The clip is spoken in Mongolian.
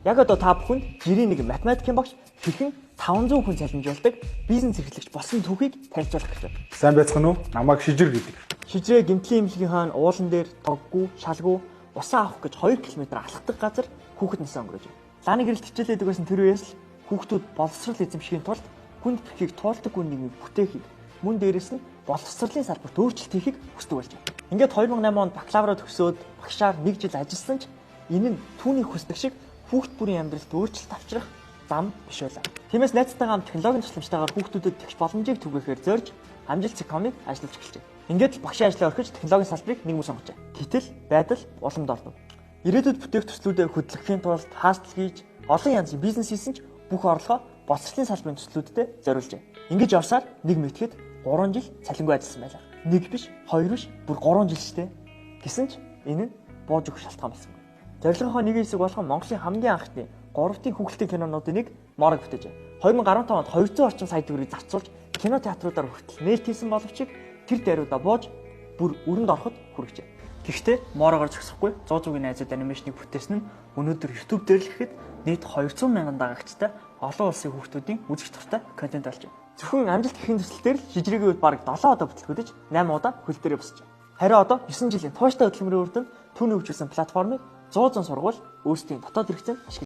Яг одоо та бүхэнд жирийн нэг математикийн багш хэрхэн 500 хүн цалинжуулдаг бизнес эрхлэгч болсон түүхийг танилцуулах гэсэн. Сайн байцгаана уу? Намайг Шижир гэдэг. Шижрээ гэмтлийн имлэгийн хаан уулан дээр тоггүй, шалгуу, усаа авах гэж 2 км алхдаг газар хүүхэд насаа өнгөрөөж байна. Лааны гэрэлт хичээлээд байсан тэр үеэс л хүүхдүүд боловсрал эзэмшихийн тулд хүнд бэрхийг туулдаггүй нийгмийг бүтээхийг, мөн дээрэс нь боловсролын салбарт өөрчлөлт хийхийг хүсдэг болж байна. Ингээд 2008 онд бакалавра төгсөөд багшаар 1 жил ажилласан ч энэ нь түүний хүсдэг шиг хүүхд бүрийн амьдралд өөрчлөлт авчрах зам биш байлаа. Тиймээс найзтайгаа хамт технологийн тусламжтайгаар хүүхдүүдэд тэгш боломжийг түгээхээр зорж амжилт цэкомыг ажиллаж эхэлжээ. Ингээд л багшийн ажлаа орхиж технологийн салбарыг нэг мөн сонгожээ. Гэтэл байдал уламд ордог. Ирээдүйд бүтээх төслүүдэд хөдөлгөхийн тулд хаалтал хийж олон янзын бизнес хийсэн ч бүх орлогоо боловсролын салбарын төслүүдэд зориулжээ. Ингэж явсаар нэг мэтгэд 3 жил цалингүй ажилласан байлаа. Нэг биш, 2 биш, бүр 3 жил штэ. Гэсэн ч энэ нь бууж өгөх шалтгаан байсан. Зорилгынхоо нэг хэсэг болгон Монголын хамгийн анхны 3 хүүхэлдэйн кинонуудын нэг Морог бүтээжээ. 2015 онд 200 орчим сая төгрөгийг зарцуулж кино театруудаар хүртэл нээлт хийсэн боловч тэр даруйдаа бууж бүр өрөнд ороход хүргэжээ. Гэхдээ Морогоор зогсохгүй 100 найзууд анимашныг бүтээсэн нь өнөөдөр YouTube дээр л гэхэд нийт 200 мянган дагагчтай олон улсын хүүхдүүдийн үзэж туртай контент болж байна. Зөвхөн амжилт гэхийн төсөл дээр Шижрийн үед бараг 7 удаа бүтлгүүдэж 8 удаа хөл дээрээ босчээ. Харин одоо 9 жилийн тууштай хөдөлмөрийн үр дүнд түүний хөгжүүлсэн платформыг 100 сургууль өөрсдийн дотоод хэрэгцээнд ашиглаж